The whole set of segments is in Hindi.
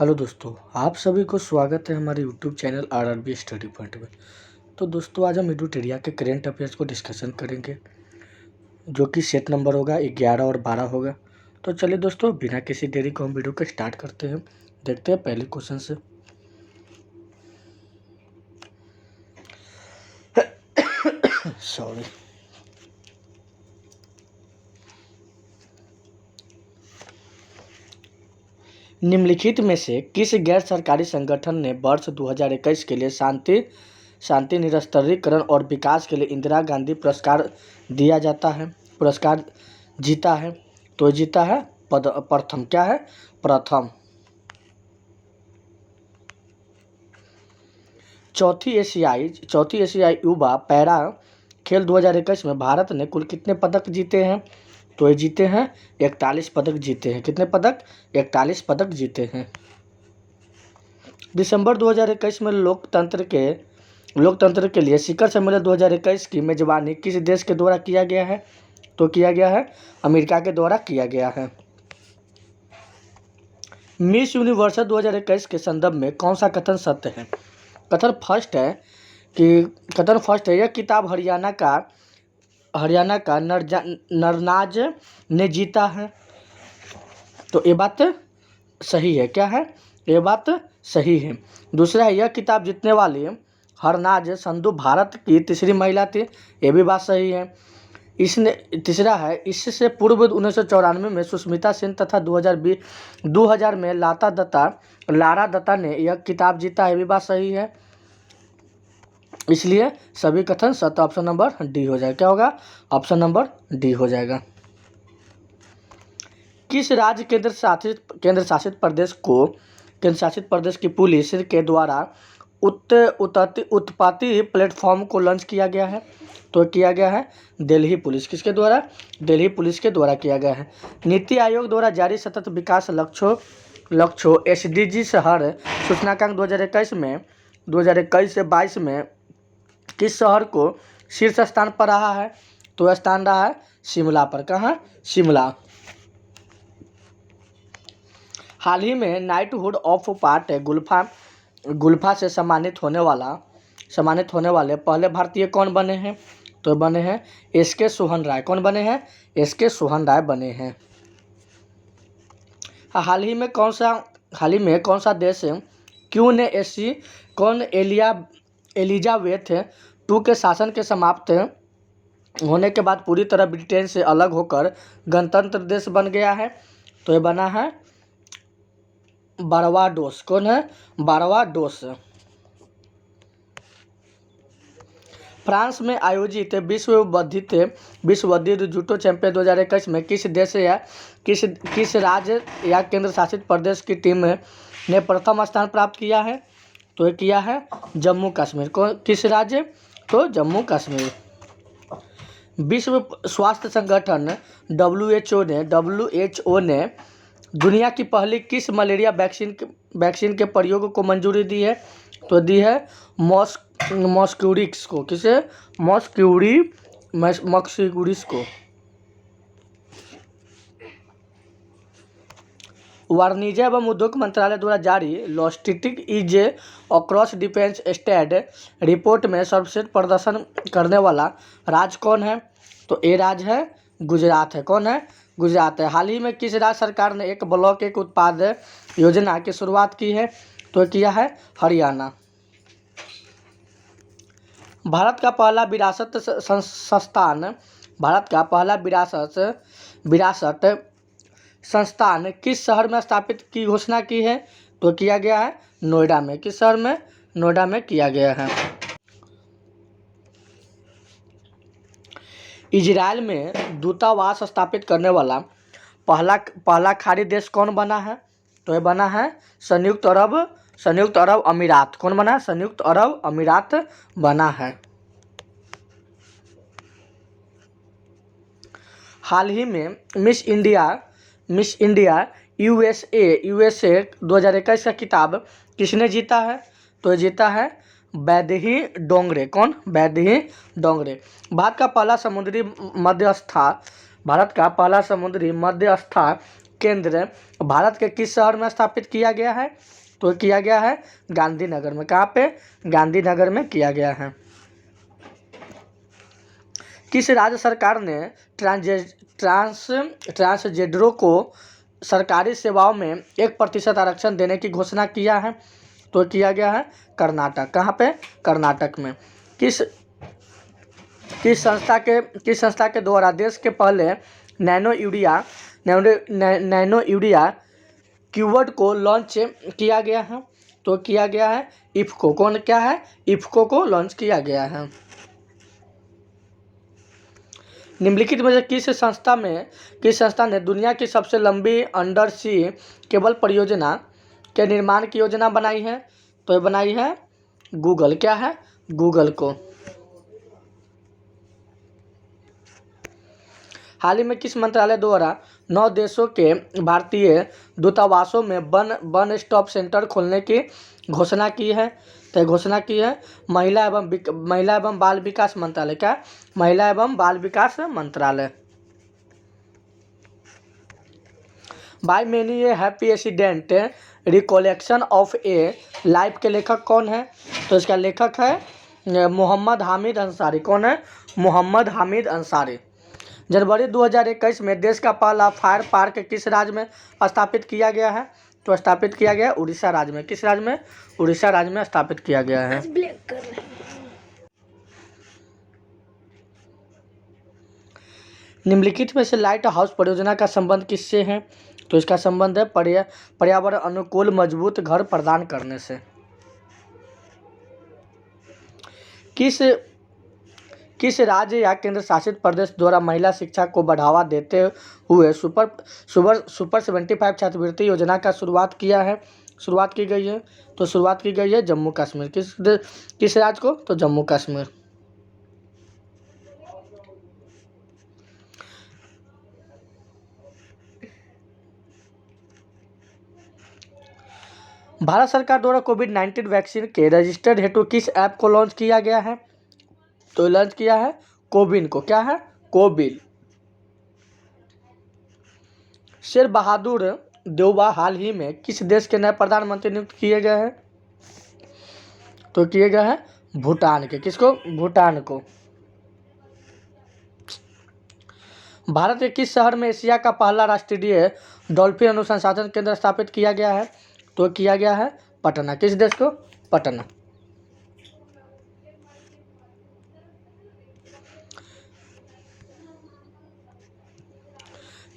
हेलो दोस्तों, आप सभी को स्वागत है हमारे YouTube channel RRB study point में। तो दोस्तों, आज हम एडुटेरिया के करेंट अफेयर्स को डिस्कशन करेंगे, जो कि सेट नंबर होगा 11 और 12 होगा। तो चलिए दोस्तों, बिना किसी देरी को हम वीडियो को स्टार्ट करते हैं। देखते हैं पहले क्वेश्चन से। सॉरी। निम्नलिखित में से किस गैर सरकारी संगठन ने वर्ष 2021 के लिए शांति निरस्त्रीकरण और विकास के लिए इंदिरा गांधी पुरस्कार दिया जाता है, पुरस्कार जीता है? तो जीता है प्रथम। क्या है? प्रथम। चौथी एशियाई युवा पैरा खेल 2021 में भारत ने कुल कितने पदक जीते हैं? तो ये जीते हैं 41 पदक जीते हैं। कितने पदक? 41 पदक जीते हैं। दिसंबर 2021 में लोकतंत्र के लिए शिखर सम्मेलन 2021 की मेजबानी किस देश के द्वारा किया गया है? तो किया गया है अमेरिका के द्वारा किया गया है। मिस यूनिवर्स 2021 के संदर्भ में कौन सा कथन सत्य है? कथन फर्स्ट है यह किताब हरियाणा का नरनाज ने जीता है। तो ये बात सही है। क्या है? ये बात सही है। दूसरा है यह किताब जीतने वाली हरनाज संधू भारत की तीसरी महिला थी। ये भी बात सही है। तीसरा है इससे पूर्व 1994 में सुष्मिता सेन तथा 2000 में लारा दत्ता ने यह किताब जीता है। ये भी बात सही है। इसलिए सभी कथन सत्य। ऑप्शन नंबर डी हो जाएगा। क्या होगा? ऑप्शन नंबर डी हो जाएगा। किस राज्य केंद्र शासित प्रदेश की पुलिस के द्वारा उत्पाती प्लेटफॉर्म को लॉन्च किया गया है? तो किया गया है दिल्ली पुलिस। किसके द्वारा? दिल्ली पुलिस के द्वारा किया गया है। नीति आयोग द्वारा जारी सतत विकास लक्ष्यों SDG शहर सूचकांक 2021 से 22 में किस शहर को शीर्ष स्थान पर रहा है? तो स्थान रहा है शिमला पर। कहाँ? शिमला। हाल ही में नाइटहुड ऑफ पार्ट गुल्फा से सम्मानित होने वाले पहले भारतीय कौन बने हैं? तो बने हैं SK सोहन राय। कौन बने हैं? SK सोहन राय बने हैं। हाल ही में कौन सा देश एलिजाबेथ II के शासन के समाप्त होने के बाद पूरी तरह ब्रिटेन से अलग होकर गणतंत्र देश बन गया है? तो ये बना है बारबाडोस। कौन है? बारबाडोस। फ्रांस में आयोजित विश्व बौद्धिक जूडो चैंपियन 2021 में किस देश या किस राज्य या केंद्र शासित प्रदेश की टीम ने प्रथम स्थान प्राप्त किया है? तो ये किया है जम्मू कश्मीर। किस राज्य? तो जम्मू कश्मीर। विश्व स्वास्थ्य संगठन WHO ने दुनिया की पहली किस मलेरिया वैक्सीन के प्रयोग को मंजूरी दी है? तो दी है मॉस्क्यूरिक्स को। किसे? मॉस्क्यूरिक्स को। वाणिज्य एवं उद्योग मंत्रालय द्वारा जारी logistic is across defence state report में सर्वश्रेष्ठ प्रदर्शन करने वाला राज्य कौन है? तो ये राज्य है गुजरात है। कौन है? गुजरात है। हाल ही में किस राज्य सरकार ने एक ब्लॉक एक उत्पाद योजना की शुरुआत की है? तो किया है हरियाणा। भारत का पहला विरासत संस्थान किस शहर में स्थापित की घोषणा की है? तो किया गया है नोएडा में। किस शहर में? नोएडा में किया गया है। इजराइल में दूतावास स्थापित करने वाला पहला खाड़ी देश कौन बना है? तो ये बना है संयुक्त अरब अमीरात। कौन बना? संयुक्त अरब अमीरात बना है। हाल ही में मिस इंडिया USA 2021 का खिताब किसने जीता है? तो जीता है वैदेही डोंगरे। कौन? वैदेही डोंगरे। भारत का पहला समुद्री मध्यस्थ केंद्र भारत के किस शहर में स्थापित किया गया है? तो किया गया है गांधीनगर में। कहाँ पे? गांधीनगर में किया गया है। किस राज्य सरकार ने ट्रांसजेंडरों को सरकारी सेवाओं में 1% आरक्षण देने की घोषणा किया है? तो किया गया है कर्नाटक। कहाँ पे? कर्नाटक में। किस संस्था के द्वारा देश के पहले नैनो यूरिया कीवर्ड को लॉन्च किया गया है? तो किया गया है इफ्को। कौन क्या है? इफ्को को लॉन्च किया गया है। निम्नलिखित में से किस संस्था ने दुनिया की सबसे लंबी अंडर सी केबल परियोजना के निर्माण की योजना बनाई है? तो ये बनाई है गूगल। क्या है? गूगल को। हाल ही में किस मंत्रालय द्वारा 9 देशों के भारतीय दूतावासों में वन स्टॉप सेंटर खोलने की घोषणा की है? तो घोषणा की है महिला एवं बाल विकास मंत्रालय। क्या? महिला एवं बाल विकास मंत्रालय। By many a happy accident recollection of a life के लेखक कौन है? तो इसका लेखक है मोहम्मद हामिद अंसारी। कौन है? मोहम्मद हामिद अंसारी। जनवरी 2021 में देश का पहला फायर पार्क किस राज्य में स्थापित किया गया है? तो स्थापित किया गया उड़ीसा राज्य में। किस राज्य में? उड़ीसा राज्य में स्थापित किया गया है। निम्नलिखित में से लाइट हाउस परियोजना का संबंध किससे है? तो इसका संबंध है पर्यावरण अनुकूल मजबूत घर प्रदान करने से। किस राज्य या केंद्र शासित प्रदेश द्वारा महिला शिक्षा को बढ़ावा देते हुए सुपर 75 छात्रवृत्ति योजना का शुरुआत की गई है? तो शुरुआत की गई है जम्मू कश्मीर। किस राज्य को? तो जम्मू कश्मीर। भारत सरकार द्वारा कोविड-19 वैक्सीन के रजिस्टर्ड हेतु किस ऐप को लॉन्च किया गया है? तो लॉन्च किया है कोविन को। क्या है? कोविन। शेर बहादुर देउबा हाल ही में किस देश के नए प्रधानमंत्री नियुक्त किए गए हैं? तो किए गए हैं भूटान के। किसको? भूटान को। भारत के किस शहर में एशिया का पहला राष्ट्रीय डॉल्फिन अनुसंधान केंद्र स्थापित किया गया है? तो किया गया है पटना। किस देश को? पटना।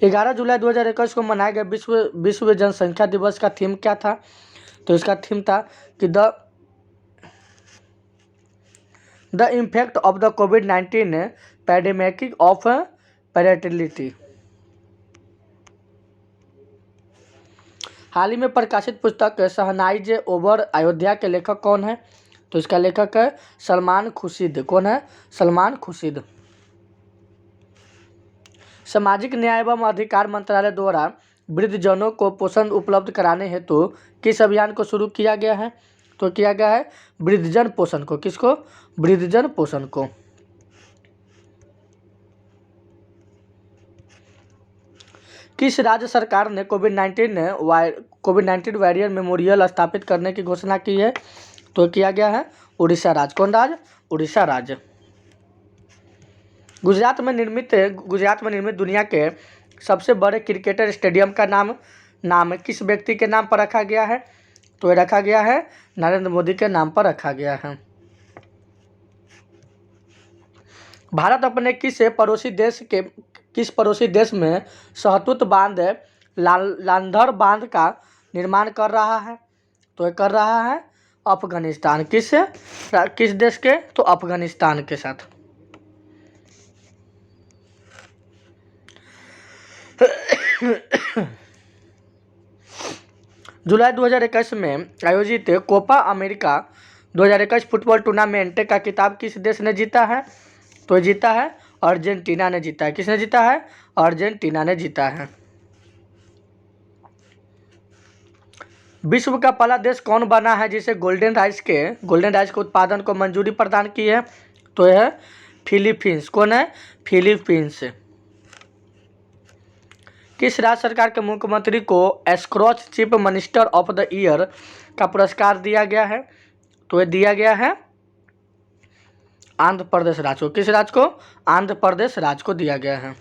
11 जुलाई 2021 को मनाए गए विश्व जनसंख्या दिवस का थीम क्या था? तो इसका थीम था कि the impact of the covid pandemic of parentality. हाल ही में प्रकाशित पुस्तक शहनाइज ओवर अयोध्या के लेखक कौन है? तो इसका लेखक है सलमान खुर्शीद। कौन है? सलमान खुर्शीद। सामाजिक न्याय एवं अधिकार मंत्रालय द्वारा वृद्धजनों को पोषण उपलब्ध कराने हेतु किस अभियान को शुरू किया गया है? तो किया गया है वृद्धजन पोषण को। किसको? वृद्धजन पोषण को। किस राज्य सरकार ने कोविड-19 वॉरियर मेमोरियल स्थापित करने की घोषणा की है? तो किया गया है उड़ीसा राज्य। कौन राज्य? उड़ीसा राज्य। गुजरात में निर्मित दुनिया के सबसे बड़े क्रिकेटर स्टेडियम का नाम किस व्यक्ति के नाम पर रखा गया है? तो ये रखा गया है नरेंद्र मोदी के नाम पर रखा गया है। भारत अपने किस पड़ोसी देश में शहतूत बांध लांधर बांध का निर्माण कर रहा है? तो ये कर रहा है अफगानिस्तान। किस देश के? तो अफगानिस्तान के साथ। जुलाई 2021 में आयोजित कोपा अमेरिका 2021 फुटबॉल टूर्नामेंट का खिताब किस देश ने जीता है? तो जीता है अर्जेंटीना ने जीता है। किसने जीता है? अर्जेंटीना ने जीता है। विश्व का पहला देश कौन बना है जिसे गोल्डन राइस के उत्पादन को मंजूरी प्रदान की है? तो यह है फिलीपींस। कौन है? फिलीपींस। किस राज्य सरकार के मुख्यमंत्री को Skoch chief minister of the year का पुरस्कार दिया गया है? तो ये दिया गया है आंध्र प्रदेश राज्य को। किस राज्य को? आंध्र प्रदेश राज्य को दिया गया है।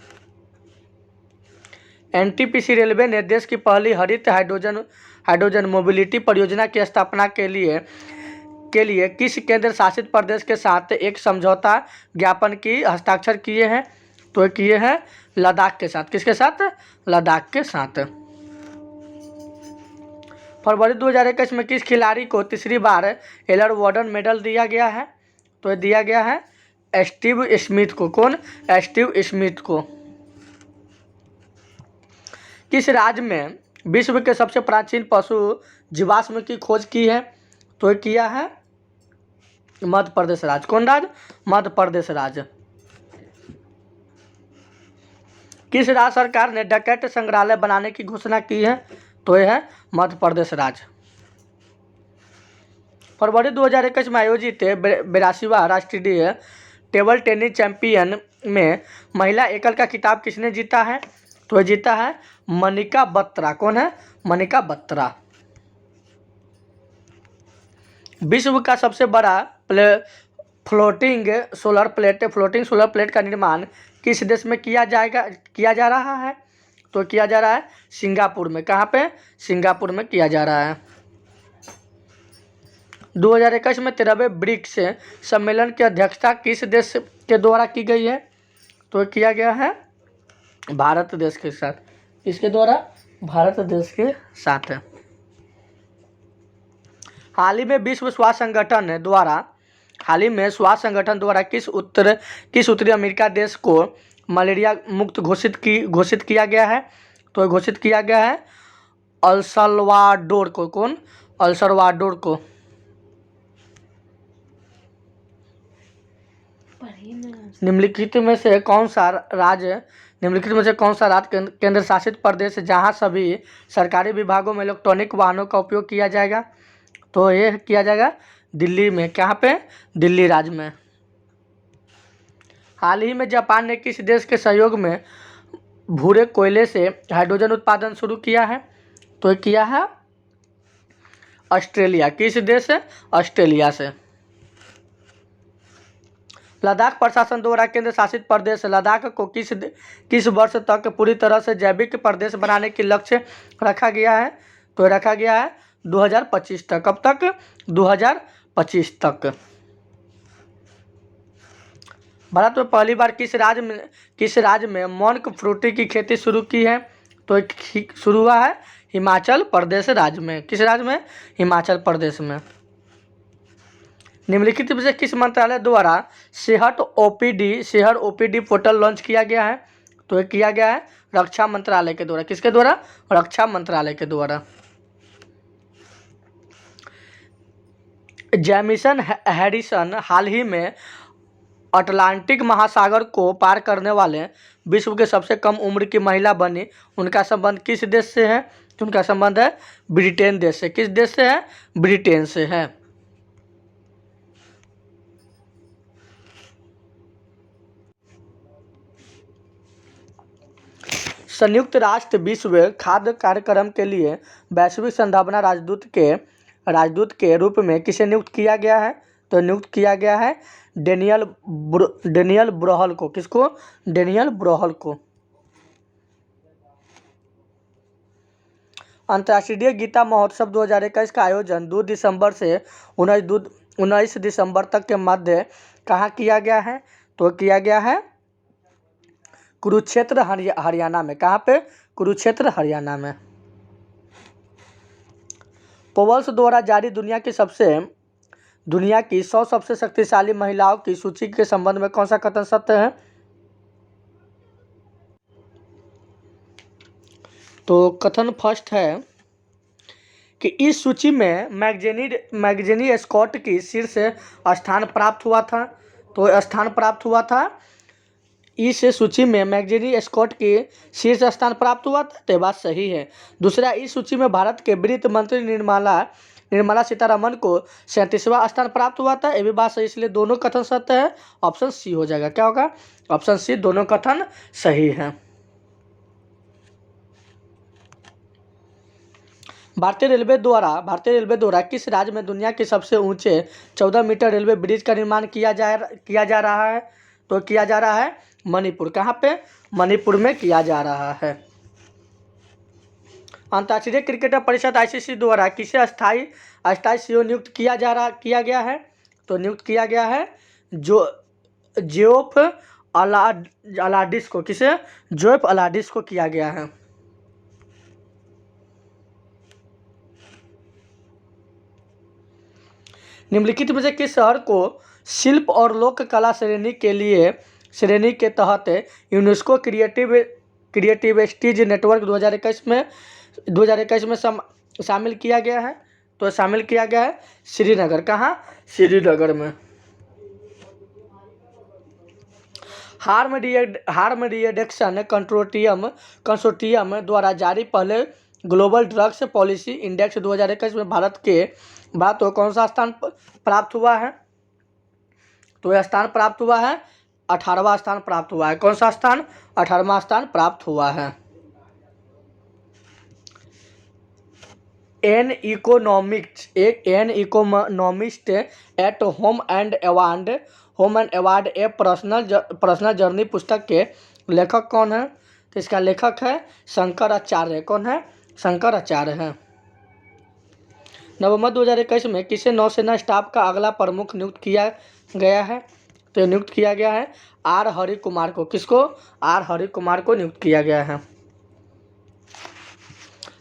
एनटीपीसी रेलवे ने देश की पहली हरित हाइड्रोजन मोबिलिटी परियोजना की स्थापना के लिए किस केंद्र शासित प्रदेश के साथ एक समझौता ज्ञापन की हस्ताक्षर किए हैं? तो किए हैं लद्दाख के साथ। किसके साथ? लद्दाख के साथ। फरवरी 2021 में किस खिलाड़ी को तीसरी बार एलर वार्डन मेडल दिया गया है? तो ये दिया गया है स्टीव स्मिथ को। कौन? स्टीव स्मिथ को। किस राज्य में विश्व के सबसे प्राचीन पशु जीवाश्म की खोज की है? तो ये किया है मध्य प्रदेश राज्य। कौन राज्य? मध्य प्रदेश राज्य। किस राज्य सरकार ने डकैत संग्रहालय बनाने की घोषणा की है? तो यह है मध्य प्रदेश राज्य। फरवरी 2021 में आयोजित 82वां राष्ट्रीय टेबल टेनिस चैंपियन में महिला एकल का खिताब किसने जीता है? तो यह जीता है मनिका बत्रा। कौन है? मनिका बत्रा। विश्व का सबसे बड़ा फ्लोटिंग सोलर प्लेट का निर्माण किस देश में किया जा रहा है? तो किया जा रहा है सिंगापुर में। कहाँ पे? सिंगापुर में किया जा रहा है। 2021 में 13वें ब्रिक्स सम्मेलन की अध्यक्षता किस देश के द्वारा की गई है? तो किया गया है भारत देश के साथ। किसके द्वारा? भारत देश के साथ है। हाल ही में स्वास्थ्य संगठन द्वारा किस उत्तरी अमेरिका देश को मलेरिया मुक्त घोषित किया गया है? तो घोषित किया गया है अल सल्वाडोर को। कौन? अल सल्वाडोर को। निम्नलिखित में से कौन सा राज्य केंद्र शासित प्रदेश जहां सभी सरकारी विभागों में इलेक्ट्रॉनिक वाहनों का उपयोग किया जाएगा? तो ये किया जाएगा दिल्ली में। कहाँ पे? दिल्ली राज्य में। हाल ही में जापान ने किस देश के सहयोग में भूरे कोयले से हाइड्रोजन उत्पादन शुरू किया है? तो किया है ऑस्ट्रेलिया। किस देश से? ऑस्ट्रेलिया से। लद्दाख प्रशासन द्वारा केंद्र शासित प्रदेश लद्दाख को किस वर्ष तक पूरी तरह से जैविक प्रदेश बनाने की लक्ष्य रखा गया है? तो रखा गया है 2025 तक। कब तक? 2025 तक। भारत में पहली बार किस राज्य में मॉन्क फ्रूटी की खेती शुरू की है? तो शुरू हुआ है हिमाचल प्रदेश राज्य में। किस राज्य में? हिमाचल प्रदेश में। निम्नलिखित में से किस मंत्रालय द्वारा शहर ओपीडी पोर्टल लॉन्च किया गया है? तो ये किया गया है रक्षा मंत्रालय के द्वारा। किसके द्वारा? रक्षा मंत्रालय के द्वारा। जेमिसन हैरिसन हाल ही में अटलांटिक महासागर को पार करने वाले विश्व के सबसे कम उम्र की महिला बनी। उनका संबंध किस देश से है? उनका संबंध है ब्रिटेन देश से। किस देश से है? ब्रिटेन से है। संयुक्त राष्ट्र विश्व खाद्य कार्यक्रम के लिए वैश्विक संभावना राजदूत के रूप में किसे नियुक्त किया गया है? तो नियुक्त किया गया है डेनियल ब्रोहल को। किसको? डेनियल ब्रोहल को। अंतर्राष्ट्रीय गीता महोत्सव 2021 का आयोजन 2 दिसंबर से 19 दिसंबर तक के मध्य कहाँ किया गया है? तो किया गया है कुरुक्षेत्र हरियाणा में। कहाँ पे? कुरुक्षेत्र हरियाणा में। पोवल्स द्वारा जारी दुनिया की 100 सबसे शक्तिशाली महिलाओं की सूची के संबंध में कौन सा कथन सत्य है? तो कथन फर्स्ट है कि इस सूची में मैगजीनी स्कॉट की शीर्ष स्थान प्राप्त हुआ था। तो स्थान प्राप्त हुआ था इस सूची में मैगजीनी स्कॉट की शीर्ष स्थान प्राप्त हुआ था। तो बात सही है। दूसरा, इस सूची में भारत के वित्त मंत्री निर्मला सीतारमण को 37वां स्थान प्राप्त हुआ था। ये भी बात सही, इसलिए दोनों कथन सत्य है। ऑप्शन सी हो जाएगा। क्या होगा? ऑप्शन सी, दोनों कथन सही है। भारतीय रेलवे द्वारा किस राज्य में दुनिया के सबसे ऊंचे 14 मीटर रेलवे ब्रिज का निर्माण किया जा रहा है? तो किया जा रहा है मणिपुर। कहाँ पे? मणिपुर में किया जा रहा है। अंतर्राष्ट्रीय क्रिकेट परिषद ICC द्वारा किसे स्थायी CEO नियुक्त किया गया है? तो नियुक्त किया गया है जोएफ अलाडिस को। किसे? जोएफ अलाडिस को किया गया है। निम्नलिखित में से किस शहर को शिल्प और लोक कला श्रेणी के तहत यूनेस्को क्रिएटिविटीज नेटवर्क 2021 में शामिल किया गया है? तो शामिल किया गया है श्रीनगर। कहाँ? श्रीनगर में। हार्म रिडक्शन कंसोर्टियम द्वारा जारी पहले ग्लोबल ड्रग्स पॉलिसी इंडेक्स 2021 में भारत को कौन सा स्थान प्राप्त हुआ है? तो यह स्थान प्राप्त हुआ है 18वां स्थान प्राप्त हुआ है। कौन सा स्थान? 18वां स्थान प्राप्त हुआ है। An economist at home and award A personal journey पुस्तक के लेखक कौन है? तो इसका लेखक है शंकराचार्य। कौन है? शंकराचार्य है। नवंबर 2021 में किसे नौसेना स्टाफ का अगला प्रमुख नियुक्त किया गया है? तो नियुक्त किया गया है आर हरि कुमार को। किसको? आर हरि कुमार को नियुक्त किया गया है।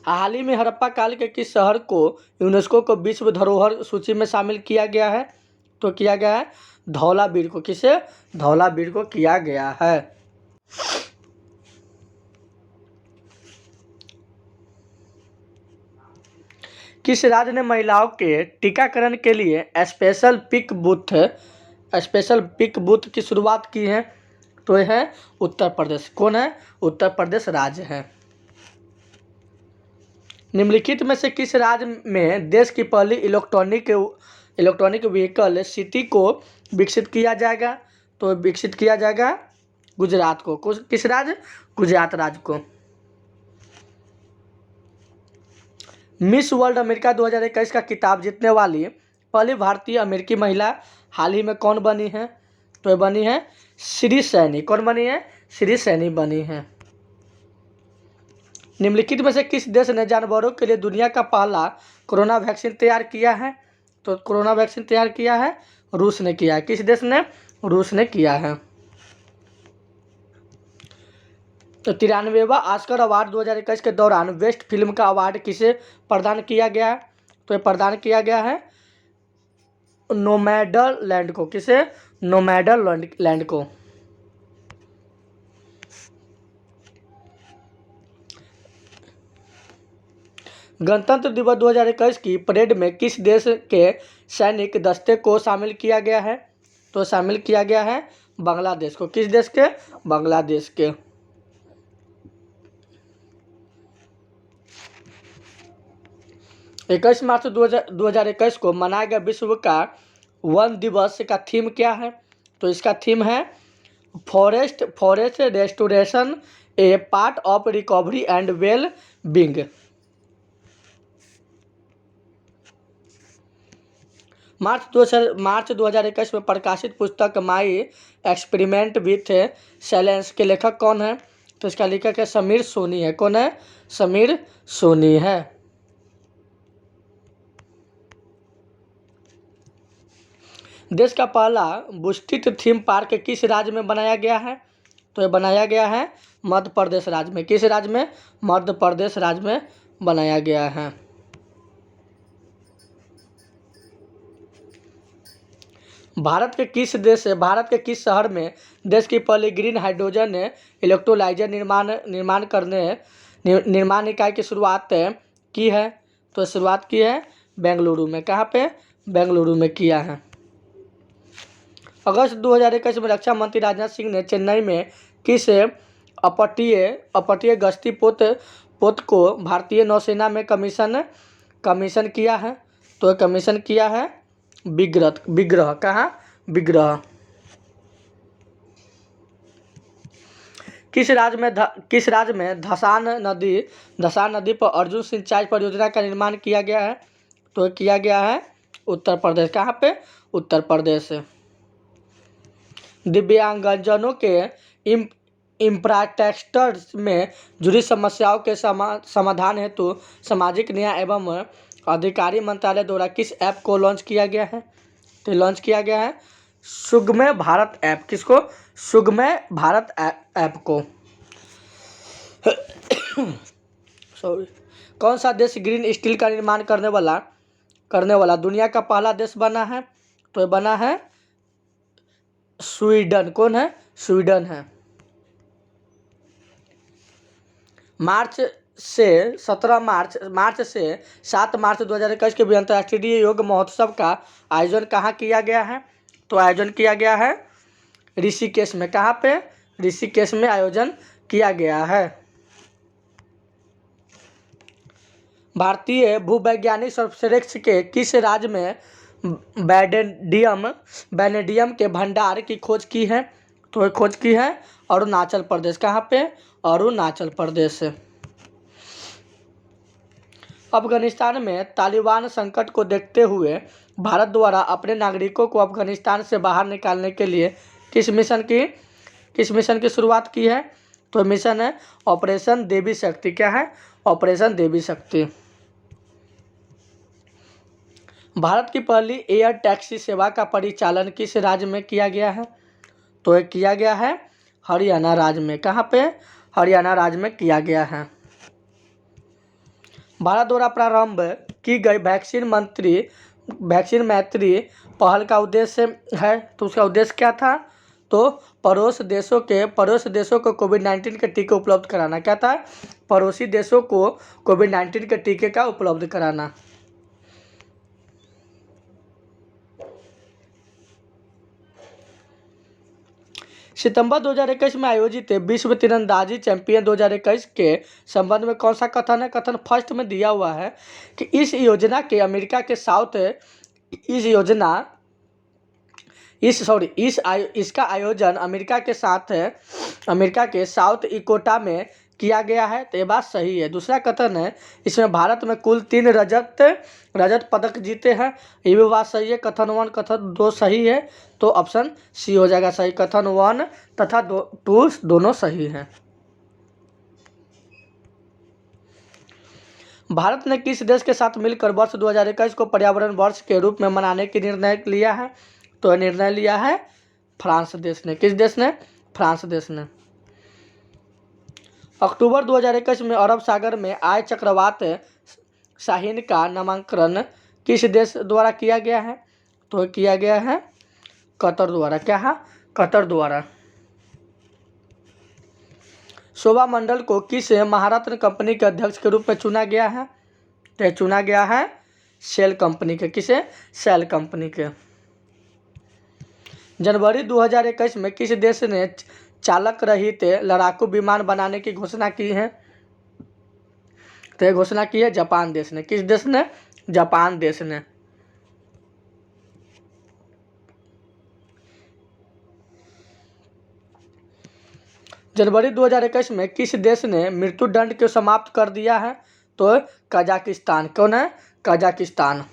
हाल ही में हड़प्पा काल के किस शहर को यूनेस्को को विश्व धरोहर सूची में शामिल किया गया है? तो किया गया है धौलावीर को। किसे? धौलावीर को किया गया है। किस राज्य ने महिलाओं के टीकाकरण के लिए स्पेशल पिक बूथ की शुरुआत की है? तो यह है उत्तर प्रदेश। कौन है? उत्तर प्रदेश राज्य है। निम्नलिखित में से किस राज्य में देश की पहली इलेक्ट्रॉनिक व्हीकल सिटी को विकसित किया जाएगा? तो विकसित किया जाएगा गुजरात को। किस राज्य? गुजरात राज्य को। मिस वर्ल्ड अमेरिका 2021 का खिताब जीतने वाली पहली भारतीय अमेरिकी महिला हाल ही में कौन बनी है? तो ये बनी है श्री सैनी। कौन बनी है? श्री सैनी बनी है। निम्नलिखित में से किस देश ने जानवरों के लिए दुनिया का पहला कोरोना वैक्सीन तैयार किया है? तो कोरोना वैक्सीन तैयार किया है रूस ने किया है। किस देश ने? रूस ने किया है। तो 93वां ऑस्कर अवार्ड 2021 के दौरान बेस्ट फिल्म का अवार्ड किसे प्रदान किया गया है? तो ये प्रदान किया गया है नोमैडलैंड को। किसे? नोमैडलैंड को। गणतंत्र दिवस 2021 की परेड में किस देश के सैनिक दस्ते को शामिल किया गया है? तो शामिल किया गया है बांग्लादेश को। किस देश के? बांग्लादेश के। 21 मार्च 2021 को मनाया गया विश्व का वन दिवस का थीम क्या है? तो इसका थीम है forest restoration a part of recovery and well being. मार्च 2021 में प्रकाशित पुस्तक माई एक्सपेरिमेंट विथ साइलेंस के लेखक कौन है? तो इसका लेखक है समीर सोनी है। कौन है? समीर सोनी है। देश का पहला बुस्टिट थीम पार्क किस राज्य में बनाया गया है? तो यह बनाया गया है मध्य प्रदेश राज्य में। किस राज्य में? मध्य प्रदेश राज्य में बनाया गया है। भारत के किस शहर में देश की पहली ग्रीन हाइड्रोजन इलेक्ट्रोलाइजर निर्माण इकाई की शुरुआत की है? तो शुरुआत की है बेंगलुरु में। कहाँ पे? बेंगलुरु में किया है। अगस्त 2021 में रक्षा मंत्री राजनाथ सिंह ने चेन्नई में किस अपतटीय गश्ती पोत को भारतीय नौसेना में कमीशन किया है? तो कमीशन किया है विग्रह। कहाँ? विग्रह। किस राज्य में धसान नदी पर अर्जुन सिंचाई परियोजना का निर्माण किया गया है? तो किया गया है उत्तर प्रदेश। कहाँ पे? उत्तर प्रदेश। दिव्यांगजनों के इंफ्रास्ट्रक्चर में जुड़ी समस्याओं के समाधान हेतु सामाजिक न्याय एवं अधिकारी मंत्रालय द्वारा किस ऐप को लॉन्च किया गया है? तो लॉन्च किया गया है सुगम्य भारत ऐप। किसको? सुगम्य भारत ऐप को। सॉरी। कौन सा देश ग्रीन स्टील का निर्माण करने वाला दुनिया का पहला देश बना है? तो ये बना है स्वीडन। कौन है? स्वीडन है। मार्च से 7 मार्च 2021 के भी अंतर्राष्ट्रीय योग महोत्सव का आयोजन कहाँ किया गया है? तो आयोजन किया गया है ऋषिकेश में। कहाँ पे? ऋषिकेश में आयोजन किया गया है। भारतीय भूवैज्ञानिक सर्वश्रेष्ठ के किस राज्य में वैनेडियम के भंडार की खोज की है? तो खोज की है अरुणाचल प्रदेश। कहाँ पे? अरुणाचल प्रदेश। अफगानिस्तान में तालिबान संकट को देखते हुए भारत द्वारा अपने नागरिकों को अफगानिस्तान से बाहर निकालने के लिए किस मिशन की शुरुआत की है? तो मिशन है ऑपरेशन देवी शक्ति। क्या है? ऑपरेशन देवी शक्ति। भारत की पहली एयर टैक्सी सेवा का परिचालन किस राज्य में किया गया है? तो ये किया गया है हरियाणा राज्य में। कहाँ पे? हरियाणा राज्य में किया गया है। भारत द्वारा प्रारंभ की गई वैक्सीन मैत्री पहल का उद्देश्य है। तो उसका उद्देश्य क्या था? तो पड़ोस देशों को कोविड-19 के टीके उपलब्ध कराना। क्या था? पड़ोसी देशों को कोविड-19 के टीके का उपलब्ध कराना। सितंबर 2021 में आयोजित विश्व तीरंदाजी चैंपियन 2021 के संबंध में कौन सा कथन है? कथन फर्स्ट में दिया हुआ है कि इसका आयोजन अमेरिका के साउथ इकोटा में किया गया है। तो ये बात सही है। दूसरा कथन है इसमें भारत में कुल 3 रजत पदक जीते हैं। ये भी बात सही है। कथन 1 कथन 2 सही है। तो ऑप्शन सी हो जाएगा सही। कथन 1 तथा 2 दोनों सही हैं। भारत ने किस देश के साथ मिलकर वर्ष 2021 को पर्यावरण वर्ष के रूप में मनाने की निर्णय लिया है? तो निर्णय लिया है फ्रांस देश ने। किस देश ने? फ्रांस देश ने। अक्टूबर 2021 में अरब सागर में आए चक्रवात शाहीन का नामकरण किस देश द्वारा किया गया है? तो किया गया है कतर द्वारा। क्या है? कतर द्वारा। शोभा मंडल को किस महारत्न कंपनी के अध्यक्ष के रूप में चुना गया है? तो चुना गया है सेल कंपनी के। किसे? सेल कंपनी के। जनवरी 2021 में किस देश ने चालक रहित लड़ाकू विमान बनाने की घोषणा की है? तो ये घोषणा की है जापान देश ने। किस देश ने? जापान देश ने। जनवरी 2021 में किस देश ने मृत्युदंड को समाप्त कर दिया है? तो कजाकिस्तान। कौन है? कजाकिस्तान।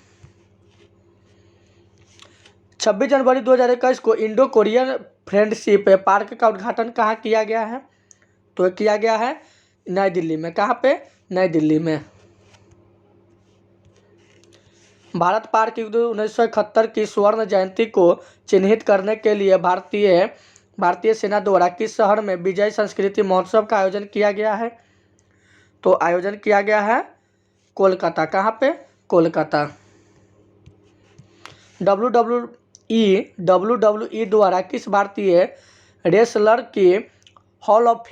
26 जनवरी 2021 को इंडो कोरियन फ्रेंडशिप पार्क का उद्घाटन कहाँ किया गया है? तो किया गया है नई दिल्ली में। कहाँ पे? नई दिल्ली में। भारत पाक युद्ध 1971 की स्वर्ण जयंती को चिन्हित करने के लिए भारतीय सेना द्वारा किस शहर में विजय संस्कृति महोत्सव का आयोजन किया गया है? तो आयोजन किया गया है कोलकाता। कहाँ पे? कोलकाता। WWE द्वारा किस भारतीय रेसलर की हॉल ऑफ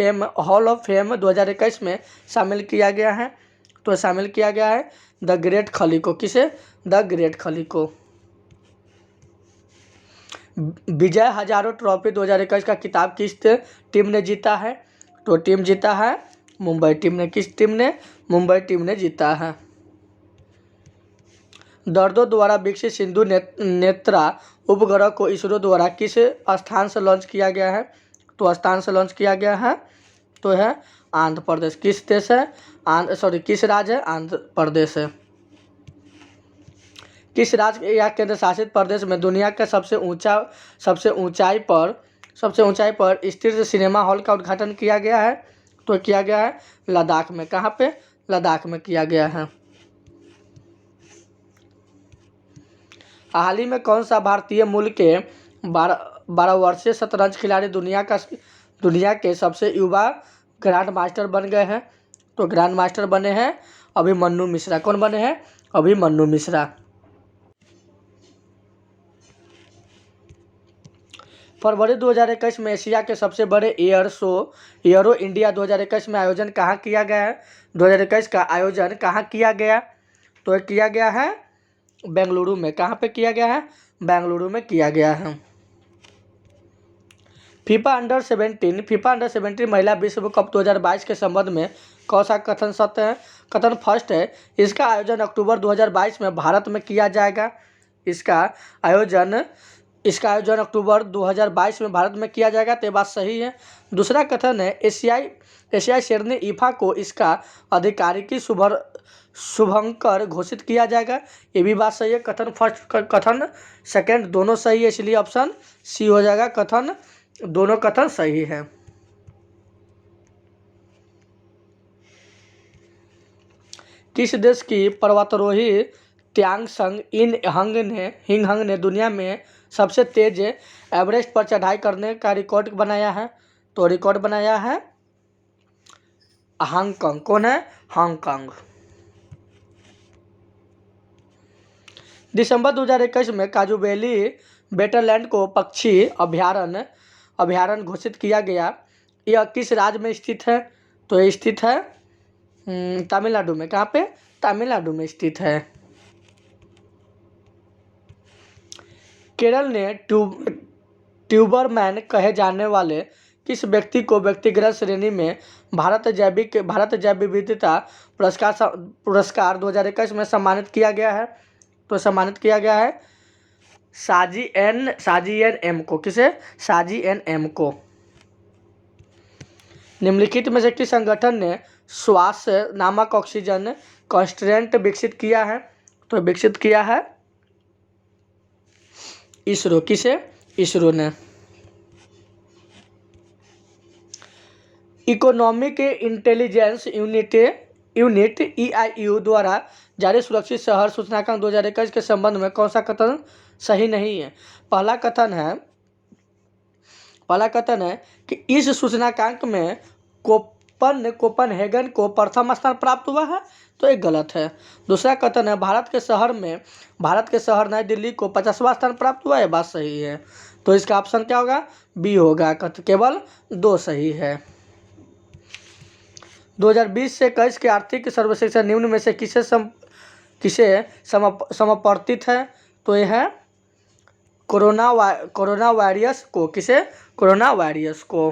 फेम 2021 में शामिल किया गया है? तो शामिल किया गया है द ग्रेट खली को। किसे? द ग्रेट खली को। विजय हजारे ट्रॉफी 2021 का खिताब किस टीम ने जीता है? तो टीम जीता है मुंबई टीम ने। किस टीम ने? मुंबई टीम ने जीता है। दर्दों द्वारा विकसित सिंधु नेत्रा उपग्रह को इसरो द्वारा किस स्थान से लॉन्च किया गया है? तो स्थान से लॉन्च किया गया है तो है आंध्र प्रदेश। किस देश है? किस राज्य है? आंध्र प्रदेश है। किस राज्य या केंद्र शासित प्रदेश में दुनिया का सबसे ऊंचाई पर स्थित सिनेमा हॉल का उद्घाटन किया गया है? तो किया गया है लद्दाख में। कहाँ पे? लद्दाख में किया गया है। हाल ही में कौन सा भारतीय मूल के 12 वर्षीय शतरंज खिलाड़ी दुनिया के सबसे युवा ग्रैंड मास्टर बन गए हैं? तो ग्रैंड मास्टर बने हैं अभिमन्यु मिश्रा। कौन बने हैं? अभिमन्यु मिश्रा। फरवरी 2021 में एशिया के सबसे बड़े एयर शो एयरो इंडिया 2021 में आयोजन कहाँ किया गया है? 2021 का आयोजन कहाँ किया गया? तो किया गया है बेंगलुरु में। कहाँ पे किया गया है? बेंगलुरु में किया गया है। फीफा अंडर 17 महिला विश्व कप 2022 के संबंध में कौन सा कथन सत्य है? कथन फर्स्ट है, इसका आयोजन अक्टूबर 2022 में भारत में किया जाएगा। इसका आयोजन अक्टूबर 2022 में भारत में किया जाएगा, तो ये बात सही है। दूसरा कथन है, एशियाई शेरनी ईफा को इसका आधिकारिक शुभंकर घोषित किया जाएगा। ये भी बात सही है। कथन फर्स्ट कथन सेकंड दोनों सही है, इसलिए ऑप्शन सी हो जाएगा। दोनों कथन सही है। किस देश की पर्वतारोही त्सांग हिंगहंग ने दुनिया में सबसे तेज एवरेस्ट पर चढ़ाई करने का रिकॉर्ड बनाया है? तो रिकॉर्ड बनाया है हांगकांग। कौन है? हांगकांग। दिसंबर 2021 में काजूबेली वेटरलैंड को पक्षी अभयारण्य घोषित किया गया। यह किस राज्य में स्थित है? तो ये स्थित है तमिलनाडु में। कहाँ पे? तमिलनाडु में स्थित है। केरल ने ट्यूबरमैन कहे जाने वाले किस व्यक्ति को व्यक्तिगत श्रेणी में भारत जैव विविधता पुरस्कार 2021 में सम्मानित किया गया है? तो सम्मानित किया गया है साजी एन एम को। किसे? साजी एन एम को। निम्नलिखित में से किस संगठन ने श्वास नामक ऑक्सीजन कॉन्स्ट्रेंट विकसित किया है? तो विकसित किया है इसरो। किसे? इसरो ने। इकोनॉमिक इंटेलिजेंस यूनिट EIU द्वारा जारी सुरक्षित शहर सूचकांक 2021 के संबंध में कौन सा कथन सही नहीं है? पहला कथन है कि इस सूचकांक में कोपनहेगन को प्रथम स्थान प्राप्त हुआ है, तो एक गलत है। दूसरा कथन है भारत के शहर नई दिल्ली को 50वां स्थान प्राप्त हुआ है, बात सही है। तो इसका ऑप्शन क्या होगा? बी होगा। केवल 2 सही है। 2020 से 21 के आर्थिक सर्वश्रेष्ठ निम्न में से किसे समर्पित है? तो यह है कोरोना वायरस को। किसे? कोरोना वायरस को।